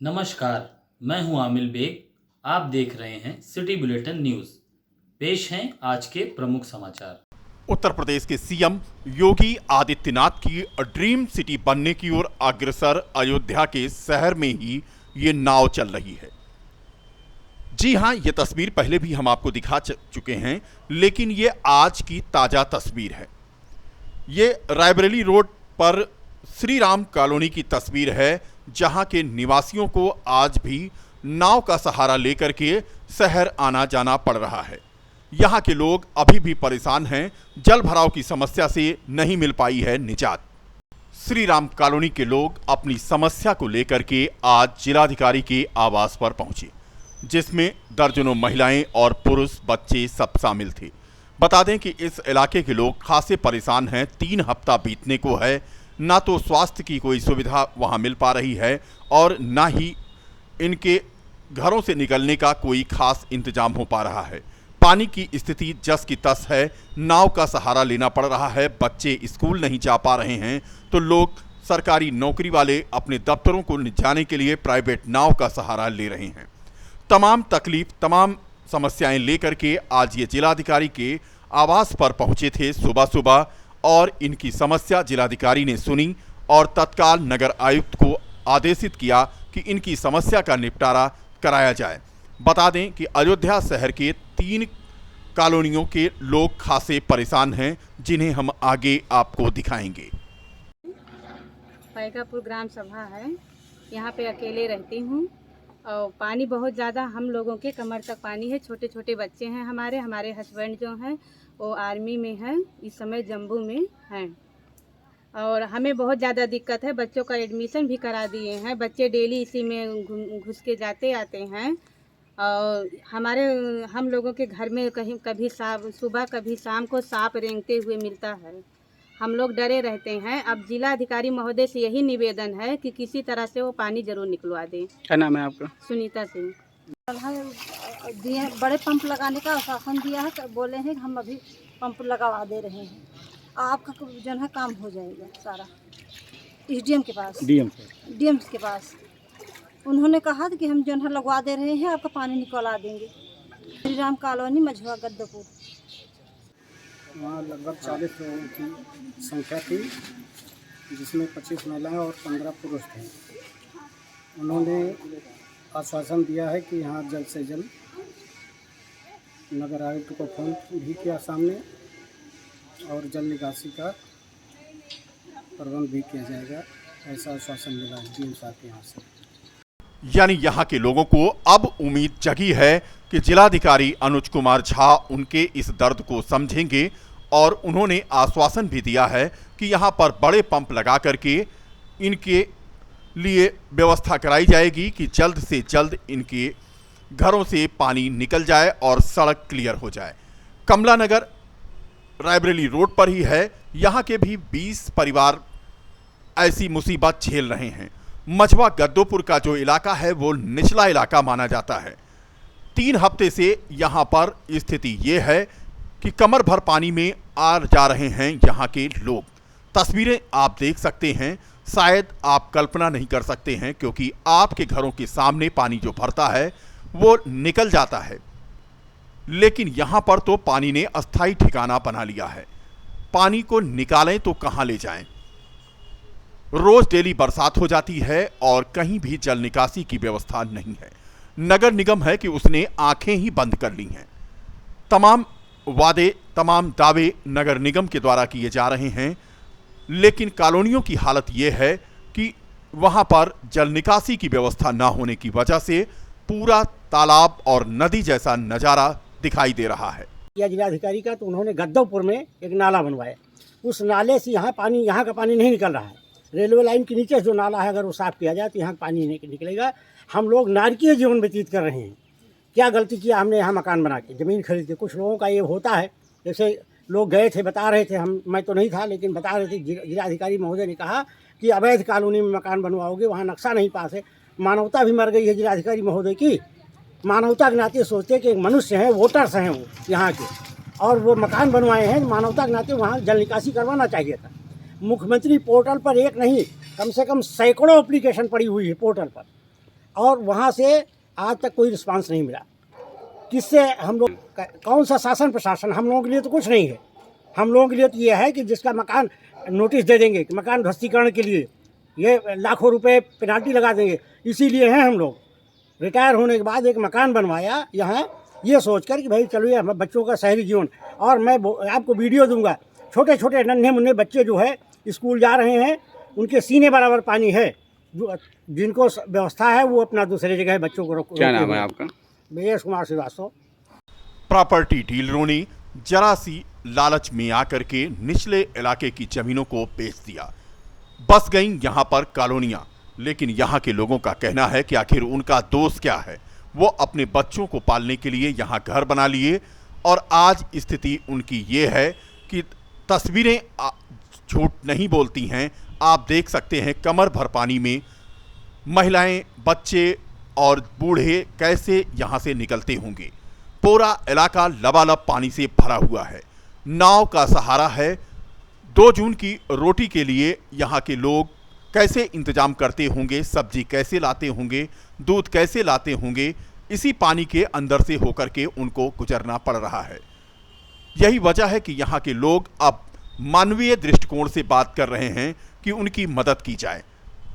नमस्कार, मैं हूं आमिल बेग। आप देख रहे हैं सिटी बुलेटिन न्यूज़। पेश हैं आज के प्रमुख समाचार। उत्तर प्रदेश के सीएम योगी आदित्यनाथ की ड्रीम सिटी बनने की ओर अग्रसर अयोध्या के शहर में ही ये नाव चल रही है। जी हां, ये तस्वीर पहले भी हम आपको दिखा चुके हैं, लेकिन ये आज की ताज़ा तस्वीर है। ये रायबरेली रोड पर श्री राम कॉलोनी की तस्वीर है, जहां के निवासियों को आज भी नाव का सहारा लेकर के शहर आना जाना पड़ रहा है। यहां के लोग अभी भी परेशान हैं, जल भराव की समस्या से नहीं मिल पाई है निजात। श्री राम कॉलोनी के लोग अपनी समस्या को लेकर के आज जिलाधिकारी के आवास पर पहुंचे, जिसमें दर्जनों महिलाएं और पुरुष बच्चे सब शामिल थे। बता दें कि इस इलाके के लोग खासे परेशान हैं। 3 हफ्ता बीतने को है, ना तो स्वास्थ्य की कोई सुविधा वहां मिल पा रही है और ना ही इनके घरों से निकलने का कोई खास इंतजाम हो पा रहा है। पानी की स्थिति जस की तस है, नाव का सहारा लेना पड़ रहा है। बच्चे स्कूल नहीं जा पा रहे हैं तो लोग सरकारी नौकरी वाले अपने दफ्तरों को जाने के लिए प्राइवेट नाव का सहारा ले रहे हैं। तमाम तकलीफ, तमाम समस्याएं लेकर के आज ये जिलाधिकारी के आवास पर पहुंचे थे सुबह सुबह, और इनकी समस्या जिलाधिकारी ने सुनी और तत्काल नगर आयुक्त को आदेशित किया कि इनकी समस्या का निपटारा कराया जाए। बता दें कि अयोध्या शहर के 3 कॉलोनियों के लोग खासे परेशान हैं, जिन्हें हम आगे आपको दिखाएंगे। पैगापुर ग्राम सभा है, यहाँ पे अकेले रहती हूँ और पानी बहुत ज़्यादा हम लोगों के कमर तक पानी है। छोटे छोटे बच्चे हैं हमारे हस्बैंड जो हैं वो आर्मी में हैं, इस समय जम्मू में हैं और हमें बहुत ज़्यादा दिक्कत है। बच्चों का एडमिशन भी करा दिए हैं, बच्चे डेली इसी में घुस के जाते आते हैं और हम लोगों के घर में कभी सुबह कभी शाम को सांप रेंगते हुए मिलता है। हम लोग डरे रहते हैं। अब जिला अधिकारी महोदय से यही निवेदन है कि किसी तरह से वो पानी जरूर निकलवा दें। क्या नाम है आपका? सुनीता सिंह। दिए बड़े पंप लगाने का आश्वासन दिया है, बोले हैं हम अभी पंप लगवा दे रहे हैं, आपका जो है काम हो जाएगा सारा। एसडीएम के पास, डीएम के पास उन्होंने कहा कि हम जो है लगवा दे रहे हैं, आपका पानी निकलवा देंगे। श्री राम कॉलोनी, मझवा, गद्दपुर। वहाँ लगभग 40 लोगों की संख्या थी, जिसमें 25 महिलाएं और 15 पुरुष थे। उन्होंने आश्वासन दिया है कि यहाँ जल्द से जल्द नगर आयुक्त को फोन भी किया सामने और जल निकासी का प्रबंध भी किया जाएगा, ऐसा आश्वासन मिला है डीएम साहब के यहाँ से। यानी यहाँ के लोगों को अब उम्मीद जगी है कि जिलाधिकारी अनुज कुमार झा उनके इस दर्द को समझेंगे और उन्होंने आश्वासन भी दिया है कि यहाँ पर बड़े पंप लगा करके इनके लिए व्यवस्था कराई जाएगी कि जल्द से जल्द इनके घरों से पानी निकल जाए और सड़क क्लियर हो जाए। कमला नगर रायबरेली रोड पर ही है, यहाँ के भी 20 परिवार ऐसी मुसीबत झेल रहे हैं। मझवा गद्दोपुर का जो इलाका है वो निचला इलाका माना जाता है। 3 हफ्ते से यहाँ पर स्थिति ये है कि कमर भर पानी में आ जा रहे हैं यहाँ के लोग। तस्वीरें आप देख सकते हैं, शायद आप कल्पना नहीं कर सकते हैं, क्योंकि आपके घरों के सामने पानी जो भरता है वो निकल जाता है, लेकिन यहाँ पर तो पानी ने अस्थायी ठिकाना बना लिया है। पानी को निकालें तो कहाँ ले जाएं? रोज डेली बरसात हो जाती है और कहीं भी जल निकासी की व्यवस्था नहीं है। नगर निगम है कि उसने आंखें ही बंद कर ली हैं। तमाम वादे, तमाम दावे नगर निगम के द्वारा किए जा रहे हैं, लेकिन कॉलोनियों की हालत यह है कि वहां पर जल निकासी की व्यवस्था ना होने की वजह से पूरा तालाब और नदी जैसा नज़ारा दिखाई दे रहा है। या जिलाधिकारी का तो उन्होंने गद्दोपुर में एक नाला बनवाया, उस नाले से यहाँ का पानी नहीं निकल रहा है। रेलवे लाइन के नीचे जो नाला है, अगर वो साफ़ किया जाए तो यहाँ पानी नहीं निकलेगा। हम लोग नारकीय जीवन व्यतीत कर रहे हैं। क्या गलती किया हमने यहाँ मकान बना के, ज़मीन खरीद के? कुछ लोगों का ये होता है, जैसे लोग गए थे बता रहे थे, मैं तो नहीं था लेकिन बता रहे थे, जिलाधिकारी महोदय ने कहा कि अवैध कॉलोनी में मकान बनवाओगे, वहाँ नक्शा नहीं पास है। मानवता भी मर गई है जिलाधिकारी महोदय की। मानवता के नाते सोचते कि एक मनुष्य हैं, वोटर्स हैं वो यहाँ के, और वो मकान बनवाए हैं। मानवता के नाते वहाँ जल निकासी करवाना चाहिए था। मुख्यमंत्री पोर्टल पर एक नहीं, कम से कम सैकड़ों एप्लीकेशन पड़ी हुई है पोर्टल पर। और वहाँ से आज तक कोई रिस्पांस नहीं मिला। किससे हम लोग कौन सा शासन प्रशासन, हम लोगों के लिए तो कुछ नहीं है। हम लोगों के लिए तो ये है कि जिसका मकान नोटिस दे देंगे कि मकान ध्वस्तीकरण के लिए ये लाखों रुपए पेनाल्टी लगा देंगे, इसीलिए हैं हम लोग। रिटायर होने के बाद एक मकान बनवाया यहाँ, ये सोचकर कि भाई चलो ये हमारे बच्चों का शहरी जीवन। और मैं आपको वीडियो दूंगा, छोटे छोटे नन्हे मुन्ने बच्चे जो है स्कूल जा रहे हैं, उनके सीने बराबर पानी है। जिनको व्यवस्था है वो अपना दूसरे जगह बच्चों को रोक। क्या नाम है आपका? महेश कुमार श्रीवास्तव। प्रॉपर्टी डीलरों ने जरा सी लालच में आकर के निचले इलाके की जमीनों को बेच दिया। बस गई यहां पर कॉलोनियां, लेकिन यहां के लोगों का कहना है कि आखिर उनका दोष क्या है। वो अपने बच्चों को पालने के लिए यहां घर बना लिए और आज स्थिति उनकी ये है कि तस्वीरें झूठ नहीं बोलती हैं। आप देख सकते हैं कमर भर पानी में महिलाएं, बच्चे और बूढ़े कैसे यहां से निकलते होंगे। पूरा इलाका लबालब पानी से भरा हुआ है। नाव का सहारा है। 2 जून की रोटी के लिए यहाँ के लोग कैसे इंतजाम करते होंगे, सब्जी कैसे लाते होंगे, दूध कैसे लाते होंगे, इसी पानी के अंदर से होकर के उनको गुजरना पड़ रहा है। यही वजह है कि यहाँ के लोग अब मानवीय दृष्टिकोण से बात कर रहे हैं कि उनकी मदद की जाए,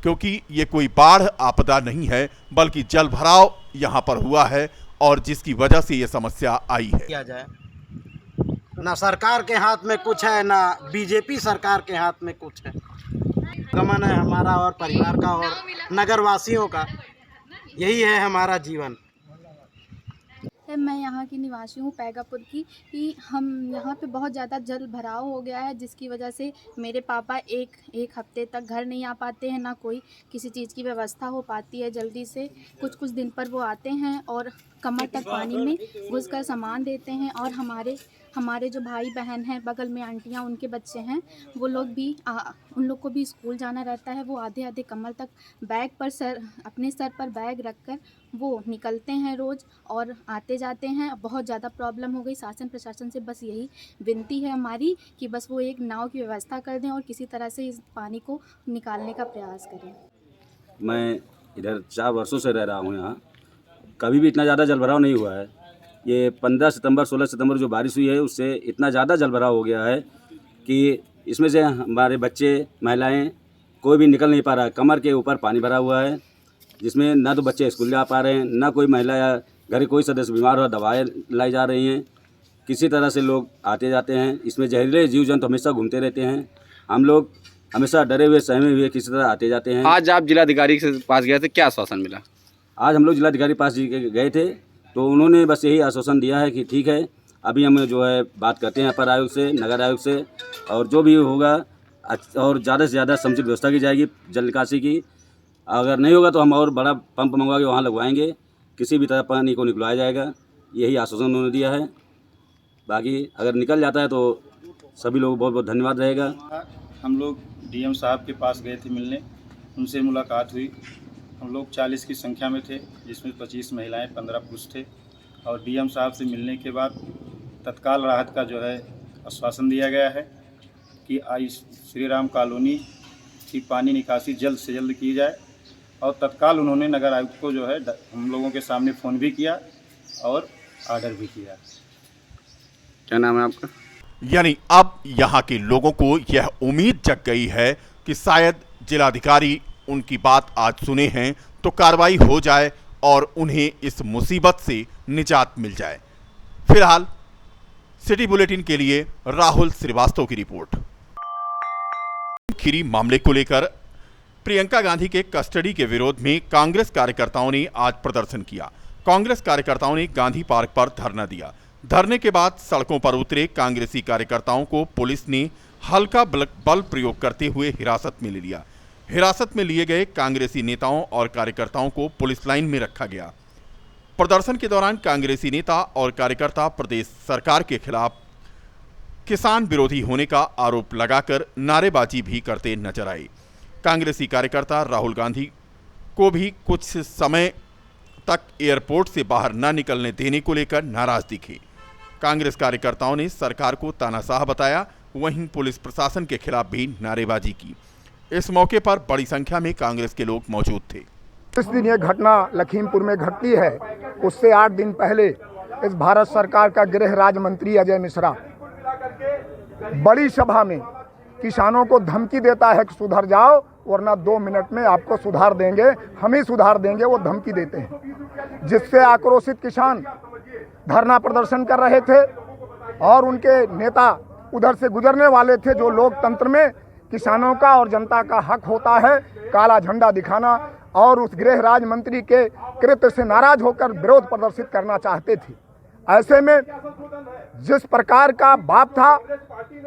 क्योंकि ये कोई बाढ़ आपदा नहीं है बल्कि जल भराव यहाँ पर हुआ है और जिसकी वजह से ये समस्या आई है। किया जाए, ना सरकार के हाथ में कुछ है, ना बीजेपी सरकार के हाथ में कुछ है। गमन है हमारा और परिवार का और नगरवासियों का, यही है हमारा जीवन। मैं यहाँ की निवासी हूँ पैगापुर की। कि हम यहाँ पे बहुत ज़्यादा जल भराव हो गया है, जिसकी वजह से मेरे पापा एक हफ्ते तक घर नहीं आ पाते हैं, ना कोई किसी चीज़ की व्यवस्था हो पाती है जल्दी से। कुछ दिन पर वो आते हैं और कमर तक पानी में घुसकर सामान देते हैं। और हमारे जो भाई बहन हैं, बगल में आंटियाँ, उनके बच्चे हैं, वो लोग भी उन लोग को भी स्कूल जाना रहता है। वो आधे कमर तक बैग पर अपने सर पर बैग रखकर वो निकलते हैं रोज़ और आते जाते हैं। बहुत ज़्यादा प्रॉब्लम हो गई। शासन प्रशासन से बस यही विनती है हमारी कि बस वो एक नाव की व्यवस्था कर दें और किसी तरह से इस पानी को निकालने का प्रयास करें। मैं इधर 4 वर्षों से रह रहा हूँ यहाँ, कभी भी इतना ज़्यादा जलभराव नहीं हुआ है। ये 15 सितंबर 16 सितंबर जो बारिश हुई है उससे इतना ज़्यादा जलभराव हो गया है कि इसमें से हमारे बच्चे, महिलाएं, कोई भी निकल नहीं पा रहा है। कमर के ऊपर पानी भरा हुआ है, जिसमें ना तो बच्चे स्कूल जा पा रहे हैं, ना कोई महिला या घर के कोई सदस्य बीमार हो, दवाएं लाई जा रही हैं। किसी तरह से लोग आते जाते हैं। इसमें जहरीले जीव जंतु हमेशा घूमते रहते हैं। हम लोग हमेशा डरे हुए, सहमे हुए किसी तरह आते जाते हैं। आज आप जिलाधिकारी के पास गए थे, क्या आश्वासन मिला? आज हम लोग जिलाधिकारी पास गए थे तो उन्होंने बस यही आश्वासन दिया है कि ठीक है, अभी हम जो है बात करते हैं अपर आयुक्त से, नगर आयुक्त से, और जो भी होगा और ज़्यादा से ज़्यादा समुचित व्यवस्था की जाएगी जल निकासी की। अगर नहीं होगा तो हम और बड़ा पंप मंगवा के वहाँ लगवाएंगे, किसी भी तरह पानी को निकलवाया जाएगा। यही आश्वासन उन्होंने दिया है। बाकी अगर निकल जाता है तो सभी लोग बहुत बहुत धन्यवाद रहेगा। हम लोग डीएम साहब के पास गए थे मिलने, उनसे मुलाकात हुई। हम लोग 40 की संख्या में थे, जिसमें 25 महिलाएं, 15 पुरुष थे। और डीएम साहब से मिलने के बाद तत्काल राहत का जो है आश्वासन दिया गया है कि आई श्री राम कॉलोनी की पानी निकासी जल्द से जल्द की जाए। और तत्काल उन्होंने नगर आयुक्त को जो है हम लोगों के सामने फ़ोन भी किया और ऑर्डर भी किया। क्या नाम है आपका? यानी अब यहाँ के लोगों को यह उम्मीद जग गई है कि शायद जिलाधिकारी उनकी बात आज सुने हैं तो कार्रवाई हो जाए और उन्हें इस मुसीबत से निजात मिल जाए। फिलहाल सिटी बुलेटिन के लिए राहुल श्रीवास्तव की रिपोर्ट। खीरी मामले को लेकर प्रियंका गांधी के कस्टडी के विरोध में कांग्रेस कार्यकर्ताओं ने आज प्रदर्शन किया। कांग्रेस कार्यकर्ताओं ने गांधी पार्क पर धरना दिया। धरने के बाद सड़कों पर उतरे कांग्रेसी कार्यकर्ताओं को पुलिस ने हल्का बल प्रयोग करते हुए हिरासत में ले लिया। हिरासत में लिए गए कांग्रेसी नेताओं और कार्यकर्ताओं को पुलिस लाइन में रखा गया। प्रदर्शन के दौरान कांग्रेसी नेता और कार्यकर्ता प्रदेश सरकार के खिलाफ किसान विरोधी होने का आरोप लगाकर नारेबाजी भी करते नजर आए। कांग्रेसी कार्यकर्ता राहुल गांधी को भी कुछ समय तक एयरपोर्ट से बाहर न निकलने देने को लेकर नाराज दिखे। कांग्रेस कार्यकर्ताओं ने सरकार को तानाशाह बताया, वहीं पुलिस प्रशासन के खिलाफ भी नारेबाजी की। इस मौके पर बड़ी संख्या में कांग्रेस के लोग मौजूद थे। जिस दिन ये घटना लखीमपुर में घटती है उससे 8 दिन पहले इस भारत सरकार का गृह राज्य मंत्री अजय मिश्रा बड़ी सभा में किसानों को धमकी देता है कि सुधर जाओ वरना 2 मिनट में आपको सुधार देंगे, हम ही सुधार देंगे, वो धमकी देते हैं। जिससे आक्रोशित किसान धरना प्रदर्शन कर रहे थे और उनके नेता उधर से गुजरने वाले थे। जो लोकतंत्र में किसानों का और जनता का हक होता है काला झंडा दिखाना, और उस गृह राज्य मंत्री के कृत्य से नाराज होकर विरोध प्रदर्शित करना चाहते थे। ऐसे में जिस प्रकार का बाप था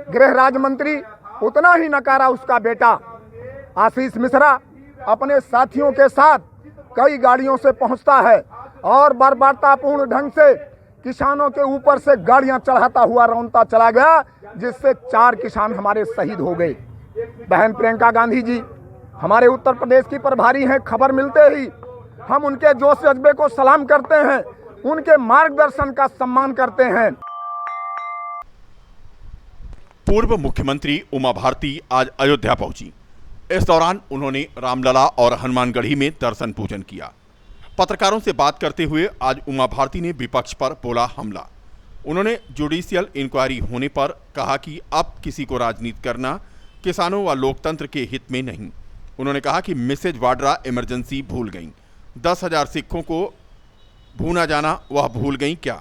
गृह राज्य मंत्री, उतना ही नकारा उसका बेटा आशीष मिश्रा अपने साथियों के साथ कई गाड़ियों से पहुंचता है और बर्बरतापूर्ण ढंग से किसानों के ऊपर से गाड़ियां चढ़ाता हुआ रौंदता चला गया, जिससे 4 किसान हमारे शहीद हो गए। बहन प्रियंका गांधी जी हमारे उत्तर प्रदेश की प्रभारी हैं। खबर मिलते ही हम उनके जोश जज्बे को सलाम करते हैं, उनके मार्गदर्शन का सम्मान करते हैं। पूर्व मुख्यमंत्री उमा भारती आज अयोध्या पहुंची। इस दौरान उन्होंने रामलला और हनुमानगढ़ी में दर्शन पूजन किया। पत्रकारों से बात करते हुए आज उमा भारती ने विपक्ष पर बोला हमला। उन्होंने जुडिशियल इंक्वायरी होने पर कहा कि अब किसी को राजनीति करना किसानों व लोकतंत्र के हित में नहीं। उन्होंने कहा कि मिसेज वाड्रा इमरजेंसी भूल गईं। 10,000 सिखों को भूना जाना वह भूल गईं क्या?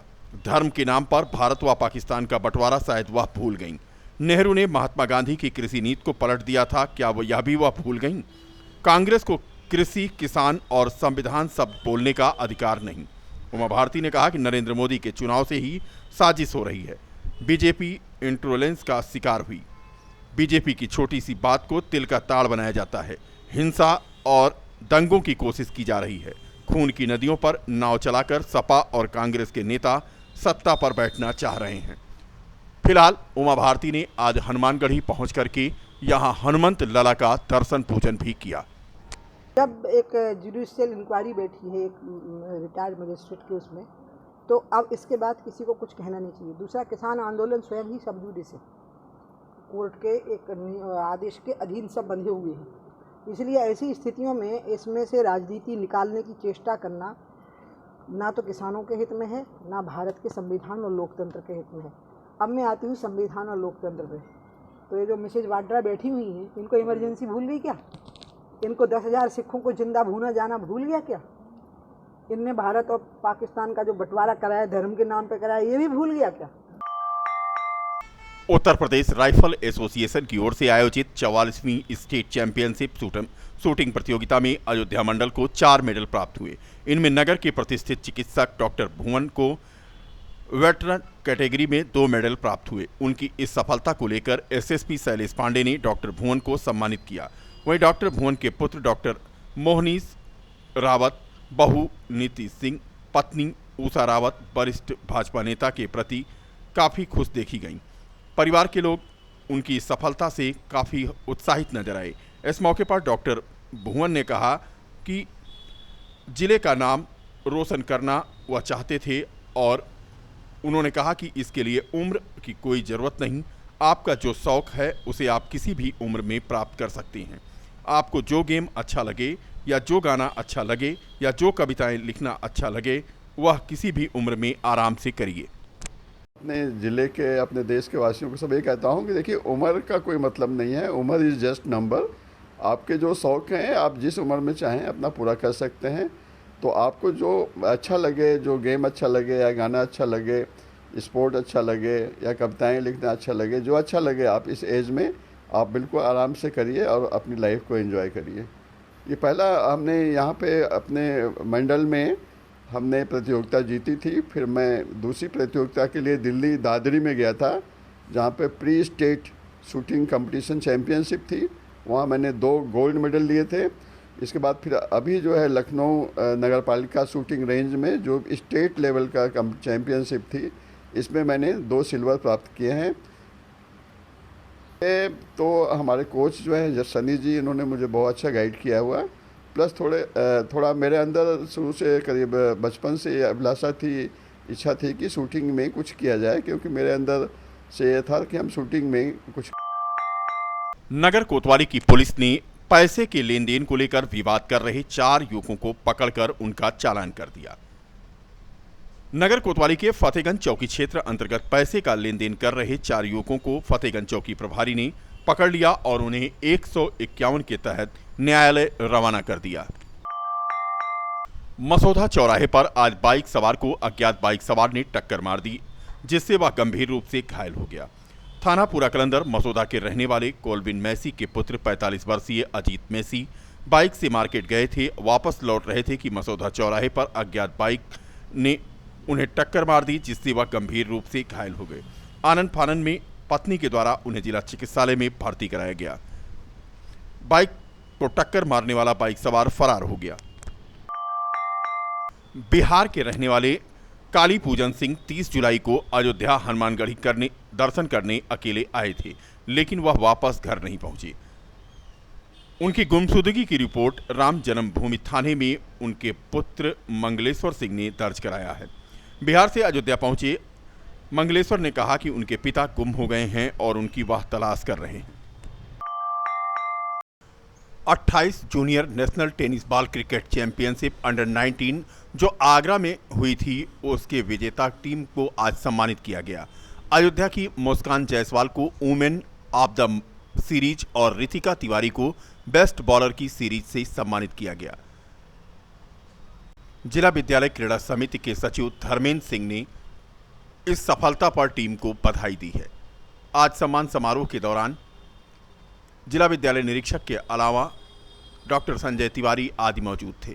धर्म के नाम पर भारत व पाकिस्तान का बंटवारा शायद वह भूल गईं। नेहरू ने महात्मा गांधी की कृषि नीति को पलट दिया था, क्या यह भी वह भूल गईं? कांग्रेस को कृषि, किसान और संविधान शब्द बोलने का अधिकार नहीं। उमा भारती ने कहा कि नरेंद्र मोदी के चुनाव से ही साजिश हो रही है। बीजेपी इंटॉलरेंस का शिकार हुई। बीजेपी की छोटी सी बात को तिल का ताड़ बनाया जाता है। हिंसा और दंगों की कोशिश की जा रही है। खून की नदियों पर नाव चलाकर सपा और कांग्रेस के नेता सत्ता पर बैठना चाह रहे हैं। फिलहाल उमा भारती ने आज हनुमानगढ़ी पहुंच करके यहां हनुमंत लला का दर्शन पूजन भी किया। जब एक जुडिशियल इंक्वायरी बैठी है एक रिटायर्ड मजिस्ट्रेट के उसमें, तो अब इसके बाद किसी को कुछ कहना नहीं चाहिए। दूसरा, किसान आंदोलन स्वयं ही सब जुडिस है, कोर्ट के एक आदेश के अधीन सब बंधे हुए हैं। इसलिए ऐसी स्थितियों में इसमें से राजनीति निकालने की चेष्टा करना ना तो किसानों के हित में है, ना भारत के संविधान और लोकतंत्र के हित में है। अब मैं आती हूँ संविधान और लोकतंत्र पे। तो ये जो मिसेज वाड्रा बैठी हुई हैं, इनको इमरजेंसी भूल गई क्या? इनको 10,000 सिखों को जिंदा भूना जाना भूल गया क्या? इनने भारत और पाकिस्तान का जो बंटवारा कराया धर्म के नाम पे कराया, ये भी भूल गया क्या? उत्तर प्रदेश राइफल एसोसिएशन की ओर से आयोजित 44वीं स्टेट चैंपियनशिप शूटिंग प्रतियोगिता में अयोध्या मंडल को 4 मेडल प्राप्त हुए। इनमें नगर के प्रतिष्ठित चिकित्सक डॉक्टर भुवन को वेटरन कैटेगरी में 2 मेडल प्राप्त हुए। उनकी इस सफलता को लेकर एसएसपी शैलेश पांडे ने डॉक्टर भुवन को सम्मानित किया। वहीं डॉक्टर भुवन के पुत्र डॉक्टर मोहनीश रावत, बहू नीति सिंह, पत्नी उषा रावत वरिष्ठ भाजपा नेता के प्रति काफ़ी खुश देखी गईं। परिवार के लोग उनकी सफलता से काफ़ी उत्साहित नजर आए। इस मौके पर डॉक्टर भुवन ने कहा कि जिले का नाम रोशन करना वह चाहते थे और उन्होंने कहा कि इसके लिए उम्र की कोई ज़रूरत नहीं। आपका जो शौक़ है उसे आप किसी भी उम्र में प्राप्त कर सकते हैं। आपको जो गेम अच्छा लगे या जो गाना अच्छा लगे या जो कविताएं लिखना अच्छा लगे, वह किसी भी उम्र में आराम से करिए। अपने ज़िले के, अपने देश के वासियों को सब ये कहता हूँ कि देखिए, उम्र का कोई मतलब नहीं है। उम्र इज़ जस्ट नंबर। आपके जो शौक़ हैं आप जिस उम्र में चाहें अपना पूरा कर सकते हैं। तो आपको जो अच्छा लगे, जो गेम अच्छा लगे या गाना अच्छा लगे, स्पोर्ट अच्छा लगे या कविताएं लिखना अच्छा लगे, जो अच्छा लगे आप इस एज में आप बिल्कुल आराम से करिए और अपनी लाइफ को एंजॉय करिए। ये पहला हमने यहाँ पे अपने मंडल में हमने प्रतियोगिता जीती थी। फिर मैं दूसरी प्रतियोगिता के लिए दिल्ली दादरी में गया था, जहाँ पे pre state shooting competition championship थी। वहाँ मैंने 2 गोल्ड मेडल लिए थे। इसके बाद फिर अभी जो है लखनऊ नगर पालिका शूटिंग रेंज में जो स्टेट लेवल का चैम्पियनशिप थी, इसमें मैंने 2 सिल्वर प्राप्त किए हैं। तो हमारे कोच जो है जज सनी जी, इन्होंने मुझे बहुत अच्छा गाइड किया हुआ है। प्लस थोड़ा मेरे अंदर शुरू से करीब बचपन से अभिलाषा थी, इच्छा थी कि शूटिंग में कुछ किया जाए, क्योंकि मेरे अंदर से ये था कि हम शूटिंग में कुछ। नगर कोतवाली की पुलिस ने पैसे के लेन देन को लेकर विवाद कर रहे 4 युवकों को पकड़कर उनका चालान कर दिया। नगर कोतवाली के फतेहगंज चौकी क्षेत्र अंतर्गत पैसे का लेन देन कर रहे 4 युवकों को फतेहगंज चौकी प्रभारी ने पकड़ लिया और उन्हें 151 के तहत न्यायालय रवाना कर दिया। मसौदा चौराहे पर आज बाइक सवार को अज्ञात बाइक सवार ने टक्कर मार दी, जिससे वह गंभीर रूप से घायल हो गया। थाना पूरा कलंदर मसौदा के रहने वाले कोलविन मैसी के पुत्र 45 वर्षीय अजीत मैसी बाइक से मार्केट गए थे। वापस लौट रहे थे कि मसौदा चौराहे पर अज्ञात बाइक ने उन्हें टक्कर मार दी, जिससे वह गंभीर रूप से घायल हो गए। आनन फानन में पत्नी के द्वारा उन्हें जिला चिकित्सालय में भर्ती कराया गया। बाइक को टक्कर मारने वाला बाइक सवार फरार हो गया। बिहार के रहने वाले काली पूजन सिंह 30 जुलाई को अयोध्या हनुमानगढ़ी दर्शन करने अकेले आए थे, लेकिन वह वापस घर नहीं पहुंचे। उनकी गुमशुदगी की रिपोर्ट राम जन्मभूमि थाने में उनके पुत्र मंगलेश्वर सिंह ने दर्ज कराया है। बिहार से अयोध्या पहुंचे मंगलेश्वर ने कहा कि उनके पिता गुम हो गए हैं और उनकी वह तलाश कर रहे हैं। 28 junior national tennis ball cricket championship under 19 जो आगरा में हुई थी, उसके विजेता टीम को आज सम्मानित किया गया। अयोध्या की मुस्कान जायसवाल को वुमेन ऑफ द सीरीज और रितिका तिवारी को बेस्ट बॉलर की सीरीज से सम्मानित किया गया। जिला विद्यालय क्रीड़ा समिति के सचिव धर्मेंद्र सिंह ने इस सफलता पर टीम को बधाई दी है। आज सम्मान समारोह के दौरान जिला विद्यालय निरीक्षक के अलावा डॉक्टर संजय तिवारी आदि मौजूद थे।